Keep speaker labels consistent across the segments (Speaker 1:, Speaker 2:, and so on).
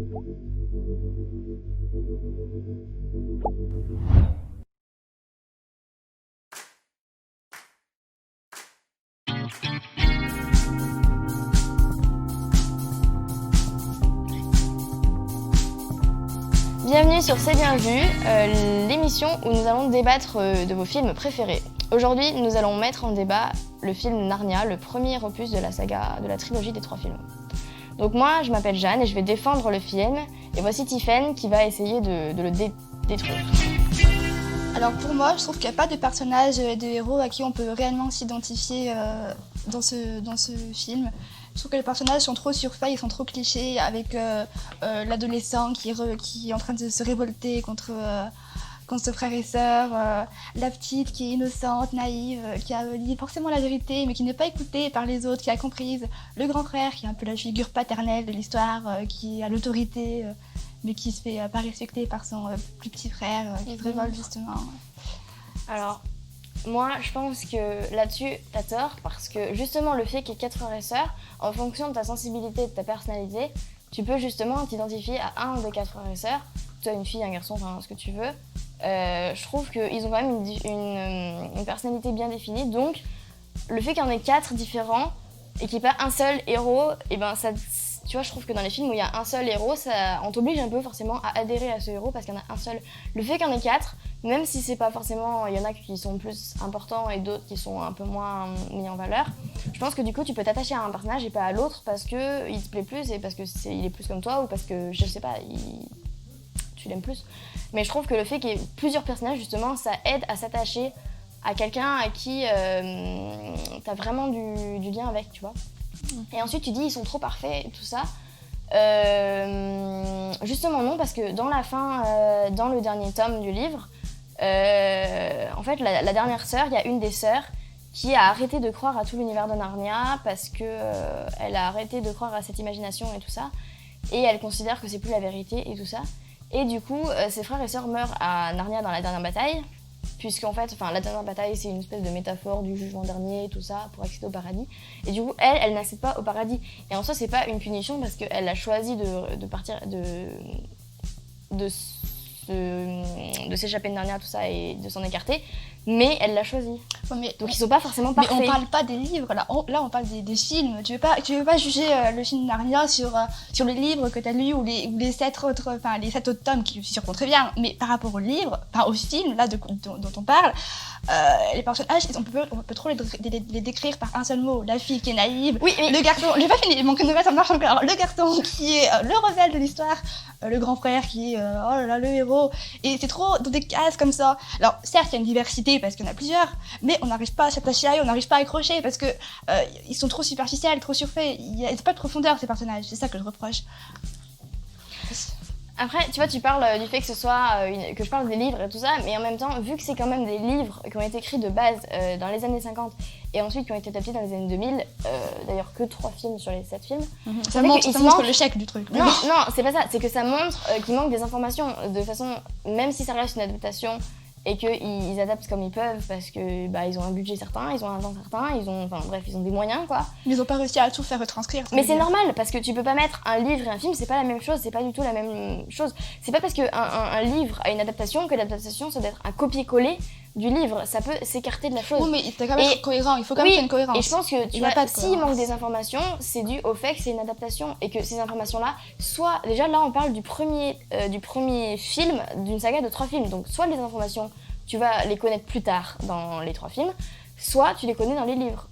Speaker 1: Bienvenue sur C'est bien vu, l'émission où nous allons débattre de vos films préférés. Aujourd'hui, nous allons mettre en débat le film Narnia, le premier opus de la saga, de la trilogie des 3 films. Donc moi, je m'appelle Jeanne et je vais défendre le film. Et voici Tiffaine qui va essayer de le détruire.
Speaker 2: Alors pour moi, je trouve qu'il n'y a pas de personnage de héros à qui on peut réellement s'identifier dans ce film. Je trouve que les personnages sont trop surfaits, ils sont trop clichés, avec l'adolescent qui est en train de se révolter contre ses frères et sœurs, la petite qui est innocente, naïve, qui a dit forcément la vérité, mais qui n'est pas écoutée par les autres, qui a comprise, le grand frère qui est un peu la figure paternelle de l'histoire, qui a l'autorité, mais qui se fait pas respecter par son plus petit frère, qui se révolte justement.
Speaker 1: Alors, moi, je pense que là-dessus, t'as tort, parce que justement, le fait qu'il y ait 4 frères et sœurs, en fonction de ta sensibilité, de ta personnalité, tu peux justement t'identifier à un des 4 frères et sœurs, toi une fille, un garçon, enfin ce que tu veux. Je trouve qu'ils ont quand même une personnalité bien définie, donc le fait qu'il y en ait 4 différents et qu'il n'y ait pas un seul héros, et ben ça, tu vois, je trouve que dans les films où il y a un seul héros, on t'oblige un peu forcément à adhérer à ce héros parce qu'il y en a un seul. Le fait qu'il y en ait 4, même si c'est pas forcément, il y en a qui sont plus importants et d'autres qui sont un peu moins mis en valeur, je pense que du coup tu peux t'attacher à un personnage et pas à l'autre parce que il te plaît plus et parce que il est plus comme toi ou parce que, je sais pas, tu l'aimes plus. Mais je trouve que le fait qu'il y ait plusieurs personnages, justement, ça aide à s'attacher à quelqu'un à qui t'as vraiment du lien avec, tu vois. Et ensuite tu dis ils sont trop parfaits et tout ça. Justement non, parce que dans la fin, dans le dernier tome du livre, en fait la dernière sœur, il y a une des sœurs qui a arrêté de croire à tout l'univers de Narnia parce que elle a arrêté de croire à cette imagination et tout ça, et elle considère que c'est plus la vérité et tout ça. Et du coup, ses frères et sœurs meurent à Narnia dans la dernière bataille, puisqu'en fait, la dernière bataille, c'est une espèce de métaphore du jugement dernier et tout ça, pour accéder au paradis. Et du coup, elle n'accède pas au paradis. Et en soi, c'est pas une punition, parce qu'elle a choisi de partir, de s'échapper de Narnia, tout ça, et de s'en écarter, mais elle l'a choisi.
Speaker 2: Ouais,
Speaker 1: donc ils sont pas forcément parfaits.
Speaker 2: Mais on parle pas des livres, là on parle des films. Tu veux pas juger le film Narnia sur les livres que t'as lus ou les 7 autres tomes qui se racontent très bien. Mais par rapport aux livres, au film là dont on parle, les personnages, on peut trop les décrire par un seul mot. La fille qui est naïve,
Speaker 1: oui, mais...
Speaker 2: le garçon, j'ai pas fini, il manque une nouvelle, ça marche encore. Le garçon qui est le rebelle de l'histoire, le grand frère qui est oh là là, le héros. Et c'est trop dans des cases comme ça. Alors certes, il y a une diversité parce qu'il y en a plusieurs, mais on n'arrive pas à s'attacher à eux, on n'arrive pas à accrocher parce que ils sont trop superficiels, trop surfaits. Il n'y a pas de profondeur ces personnages, c'est ça que je reproche.
Speaker 1: Après, tu vois, tu parles du fait que ce soit que je parle des livres et tout ça, mais en même temps, vu que c'est quand même des livres qui ont été écrits de base dans les années 50 et ensuite qui ont été adaptés dans les années 2000, d'ailleurs que 3 films sur les 7 films.
Speaker 2: Ça montre le chèque du truc.
Speaker 1: Non, c'est pas ça, c'est que ça montre qu'il manque des informations de façon, même si ça reste une adaptation et qu'ils adaptent comme ils peuvent parce que ils ont un budget certain, ils ont un temps certain, ils ont des moyens quoi.
Speaker 2: Mais ils n'ont pas réussi à tout faire retranscrire.
Speaker 1: Mais c'est normal parce que tu peux pas mettre un livre et un film, c'est pas la même chose, c'est pas du tout la même chose. C'est pas parce qu'un livre a une adaptation que l'adaptation ça doit être un copier-coller du livre, ça peut s'écarter de la chose.
Speaker 2: Oui, mais t'as quand même être cohérent, il faut quand même qu'il y ait une cohérence.
Speaker 1: Et je pense que s'il manque des informations, c'est dû au fait que c'est une adaptation et que ces informations-là, soit déjà là on parle du premier film d'une saga de 3 films, donc soit les informations tu vas les connaître plus tard dans les 3 films, soit tu les connais dans les livres.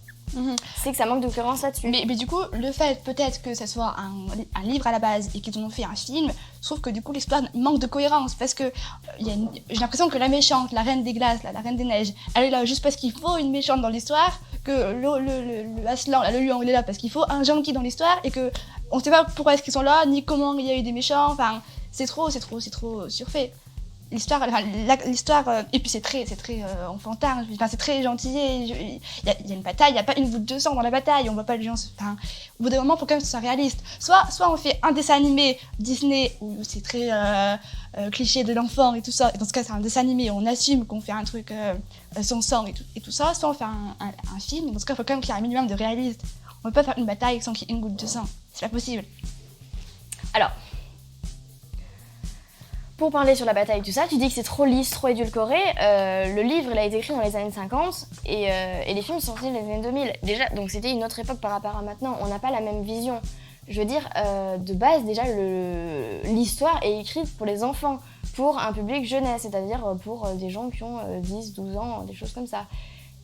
Speaker 1: C'est que ça manque de cohérence là-dessus.
Speaker 2: Mais du coup, le fait peut-être que ça soit un livre à la base et qu'ils en ont fait un film, je trouve que du coup l'histoire manque de cohérence parce que j'ai l'impression que la méchante, la reine des glaces, la reine des neiges, elle est là juste parce qu'il faut une méchante dans l'histoire, que le Aslan, le lion, il est là parce qu'il faut un gentil dans l'histoire et que on sait pas pourquoi est-ce qu'ils sont là, ni comment il y a eu des méchants, enfin c'est trop surfait. L'histoire, et puis c'est très enfantin, c'est très gentil, il y a une bataille, il n'y a pas une goutte de sang dans la bataille, on voit pas les gens, au bout d'un moment, il faut quand même que ce soit réaliste. Soit on fait un dessin animé Disney, où c'est très cliché de l'enfant et tout ça, et dans ce cas c'est un dessin animé, on assume qu'on fait un truc sans sang et tout ça, soit on fait un film, et dans ce cas il faut quand même qu'il y ait un minimum de réalisme. On ne peut pas faire une bataille sans qu'il y ait une goutte de sang, c'est pas possible.
Speaker 1: Alors, pour parler sur la bataille, tout ça, tu dis que c'est trop lisse, trop édulcoré. Le livre, il a été écrit dans les années 50 et les films sont sortis dans les années 2000. Déjà, donc c'était une autre époque par rapport à maintenant. On n'a pas la même vision. Je veux dire, de base, déjà, l'histoire est écrite pour les enfants, pour un public jeunesse, c'est-à-dire pour des gens qui ont 10, 12 ans, des choses comme ça.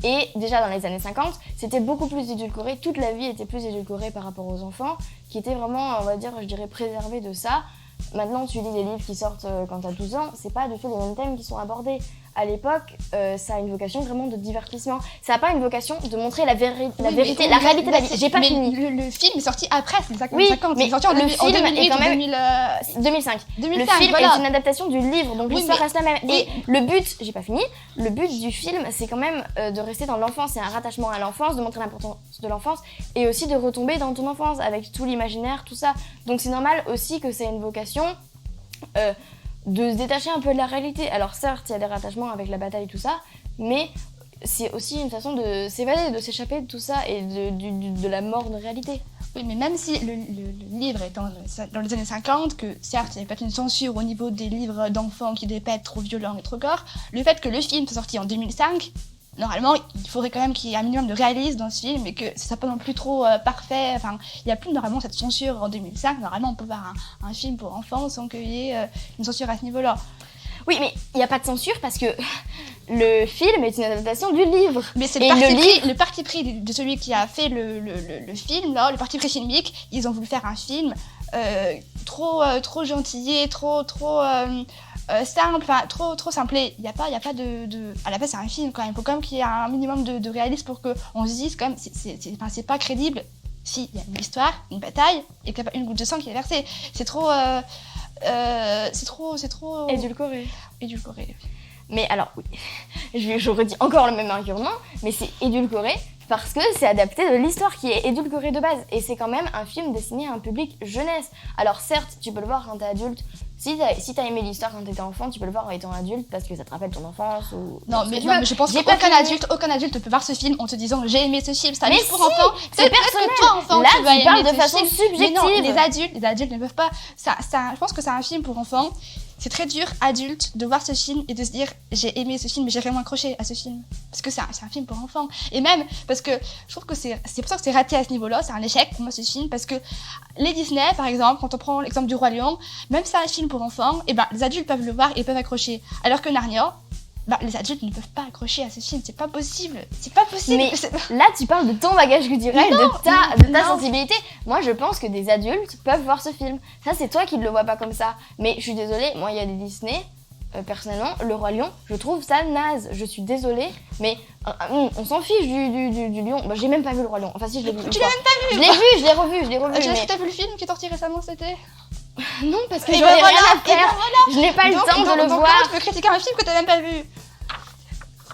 Speaker 1: Et déjà dans les années 50, c'était beaucoup plus édulcoré, toute la vie était plus édulcorée par rapport aux enfants, qui étaient vraiment, on va dire, je dirais, préservés de ça. Maintenant, tu lis des livres qui sortent quand tu as 12 ans, c'est pas du tout les mêmes thèmes qui sont abordés. À l'époque, ça a une vocation vraiment de divertissement. Ça n'a pas une vocation de montrer la vérité, la réalité de la vie. J'ai pas fini.
Speaker 2: Le film est sorti après, c'est 50.
Speaker 1: Oui,
Speaker 2: mais
Speaker 1: mais
Speaker 2: sorti en
Speaker 1: le film
Speaker 2: 2008,
Speaker 1: est quand même
Speaker 2: 2005.
Speaker 1: 2005. Le film
Speaker 2: voilà.
Speaker 1: est une adaptation du livre, donc l'histoire reste la même. Et le but, j'ai pas fini, le but du film, c'est quand même de rester dans l'enfance, c'est un rattachement à l'enfance, de montrer l'importance de l'enfance, et aussi de retomber dans ton enfance, avec tout l'imaginaire, tout ça. Donc c'est normal aussi que c'est une vocation de se détacher un peu de la réalité. Alors certes, il y a des rattachements avec la bataille, tout ça, mais c'est aussi une façon de s'évader, de s'échapper de tout ça et de la morne réalité.
Speaker 2: Oui, mais même si le livre est dans les années 50, que certes, il y avait peut-être une censure au niveau des livres d'enfants qui devaient pas être trop violents et trop gore, le fait que le film soit sorti en 2005, normalement, il faudrait quand même qu'il y ait un minimum de réalisme dans ce film et que ce soit pas non plus trop parfait. Enfin, il n'y a plus normalement cette censure en 2005. Normalement, on peut voir un film pour enfants sans qu'il y ait une censure à ce niveau-là.
Speaker 1: Oui, mais il n'y a pas de censure parce que le film est une adaptation du livre.
Speaker 2: Mais c'est le parti pris de celui qui a fait le film, là, le parti pris filmique. Ils ont voulu faire un film trop gentillé, trop simple, enfin trop simplé. Il y a pas de à la base c'est un film quand même. Il faut quand même qu'il y ait un minimum de réalisme pour qu'on se dise quand même c'est pas crédible si il y a une histoire, une bataille et qu'il n'y a pas une goutte de sang qui est versée. C'est trop
Speaker 1: Édulcoré.
Speaker 2: Édulcoré.
Speaker 1: Mais alors oui, je redis encore le même argument, mais c'est édulcoré parce que c'est adapté de l'histoire qui est édulcorée de base. Et c'est quand même un film destiné à un public jeunesse. Alors certes, tu peux le voir quand t'es adulte. Si t'as aimé l'histoire quand t'étais enfant, tu peux le voir étant adulte parce que ça te rappelle ton enfance ou...
Speaker 2: Non, mais je pense qu'aucun adulte peut voir ce film en te disant j'ai aimé ce film, c'est un livre pour enfants.
Speaker 1: C'est personnel.
Speaker 2: Toi, enfant,
Speaker 1: là,
Speaker 2: tu
Speaker 1: parles de façon subjective.
Speaker 2: Mais non, les adultes ne peuvent pas. Je pense que c'est un film pour enfants. C'est très dur, adulte, de voir ce film et de se dire j'ai aimé ce film, mais j'ai vraiment accroché à ce film. Parce que c'est un film pour enfants. Et même parce que je trouve que c'est pour ça que c'est raté à ce niveau-là, c'est un échec pour moi ce film. Parce que les Disney, par exemple, quand on prend l'exemple du Roi Lion, même si c'est un film pour enfants, et ben, les adultes peuvent le voir et peuvent accrocher. Alors que Narnia, les adultes ne peuvent pas accrocher à ce film, c'est pas possible.
Speaker 1: Mais là, tu parles de ton bagage culturel, de ta sensibilité. Moi, je pense que des adultes peuvent voir ce film. Ça, c'est toi qui ne le vois pas comme ça. Mais je suis désolée, moi, il y a des Disney, personnellement, Le Roi Lion, je trouve ça naze. Je suis désolée, mais on s'en fiche du lion. Bah, j'ai même pas vu Le Roi Lion. Enfin, si, je l'ai vu.
Speaker 2: Tu l'as même pas vu?
Speaker 1: Je l'ai vu, je l'ai revu.
Speaker 2: T'as vu le film qui est sorti récemment cet été?
Speaker 1: Non, parce que j'en ai rien à faire. Je n'ai pas le temps de le voir.
Speaker 2: Tu peux critiquer un film que t'as même pas vu.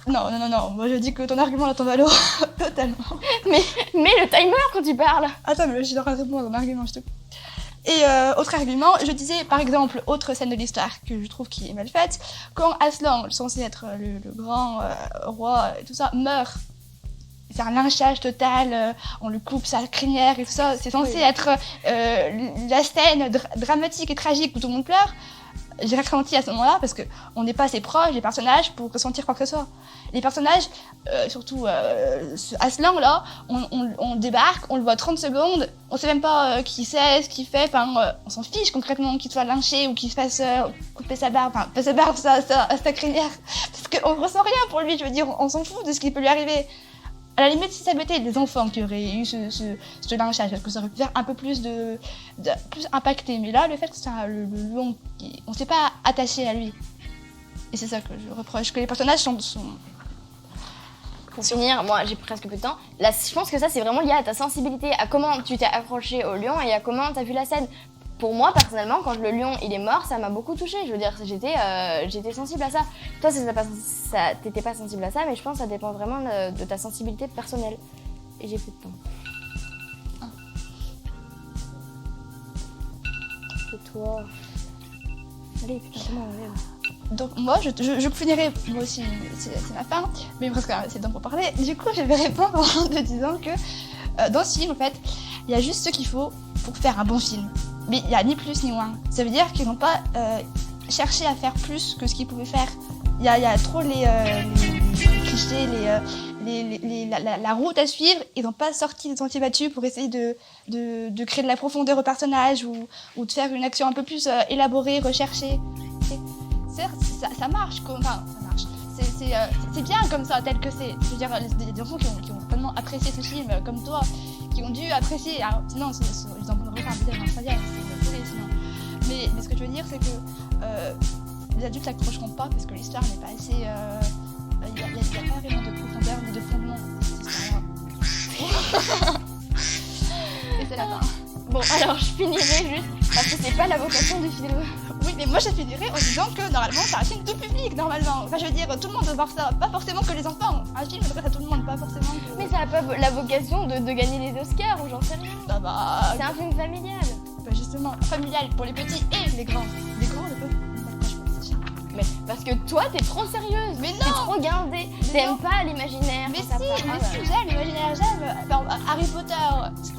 Speaker 2: Non. Moi, je dis que ton argument là tombe à l'eau. Totalement.
Speaker 1: Mais le timer quand tu parles.
Speaker 2: Attends, mais je suis en train de répondre à ton argument, je te coupe. Et autre argument, je disais par exemple, autre scène de l'histoire que je trouve qui est mal faite, quand Aslan, censé être le grand roi et tout ça, meurt. C'est un lynchage total, on lui coupe sa crinière et tout ça. C'est censé être la scène dramatique et tragique où tout le monde pleure. J'ai ressenti à ce moment-là parce qu'on n'est pas assez proche des personnages pour ressentir quoi que ce soit. Les personnages, surtout Aslan là, on débarque, on le voit 30 secondes, on sait même pas qui c'est, ce qu'il fait, enfin on s'en fiche concrètement qu'il soit lynché ou qu'il se fasse couper sa barbe, enfin pas sa barbe, sa crinière, parce qu'on ressent rien pour lui, je veux dire, on s'en fout de ce qui peut lui arriver. À la limite, si ça avait été des enfants qui auraient eu ce lynchage, parce que ça aurait pu faire un peu plus plus impacté. Mais là, le fait que c'est le lion, on s'est pas attaché à lui. Et c'est ça que je reproche, que les personnages sont...
Speaker 1: Pour finir, moi j'ai presque peu de temps. Là, je pense que ça c'est vraiment lié à ta sensibilité, à comment tu t'es accroché au lion et à comment t'as vu la scène. Pour moi, personnellement, quand le lion il est mort, ça m'a beaucoup touchée. Je veux dire, j'étais sensible à ça. Toi, t'étais pas sensible à ça, mais je pense que ça dépend vraiment de ta sensibilité personnelle. Et j'ai plus de temps. Et toi? Allez, putain, comment on rêve?
Speaker 2: Donc moi, je finirai, moi aussi, c'est ma fin, mais il me reste quand même assez de temps pour parler. Du coup, je vais répondre en te disant que dans ce film, en fait, il y a juste ce qu'il faut pour faire un bon film. Mais il n'y a ni plus ni moins. Ça veut dire qu'ils n'ont pas cherché à faire plus que ce qu'ils pouvaient faire. Il y a trop les clichés, la route à suivre. Ils n'ont pas sorti des sentiers battus pour essayer de créer de la profondeur au personnage ou de faire une action un peu plus élaborée, recherchée. Certes, ça marche, enfin, ça marche. C'est bien comme ça, tel que c'est. Je veux dire, des enfants qui ont vraiment apprécié ce film, comme toi, qui ont dû apprécier. Alors, sinon, ils en pourraient faire un deuxième, ça vient, c'est terrible sinon. Mais ce que je veux dire, c'est que les adultes s'accrocheront pas parce que l'histoire n'est pas assez. Il n'y a pas vraiment de profondeur ni de fondement dans cette histoire-là. Et c'est la fin.
Speaker 1: Bon, alors je finirai juste parce que c'est pas la vocation du film.
Speaker 2: Oui, mais moi je finirai en disant que normalement c'est un film tout public, normalement. Enfin, je veux dire, tout le monde doit voir ça, pas forcément que les enfants. Un film s'adresse à tout le monde, pas forcément que.
Speaker 1: Mais ça a pas la vocation de gagner les Oscars ou j'en sais rien. C'est un film familial.
Speaker 2: Bah justement, familial pour les petits et les grands. Les grands ne peuvent.
Speaker 1: Mais parce que toi t'es trop sérieuse,
Speaker 2: mais
Speaker 1: t'es trop guindée, t'aimes pas l'imaginaire.
Speaker 2: Mais si, j'aime l'imaginaire, j'aime Harry Potter.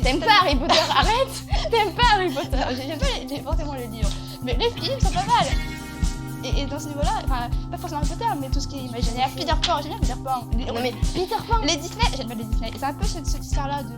Speaker 1: T'aimes pas Harry Potter, arrête. T'aimes pas Harry Potter.
Speaker 2: J'aime pas forcément les livres, mais les films sont pas mal. Et dans ce niveau-là, enfin, pas forcément Harry Potter, mais tout ce qui est imaginaire, Peter Pan, j'aime bien Peter Pan.
Speaker 1: Non mais Peter Pan.
Speaker 2: Les Disney, j'aime bien les Disney. C'est un peu cette histoire-là de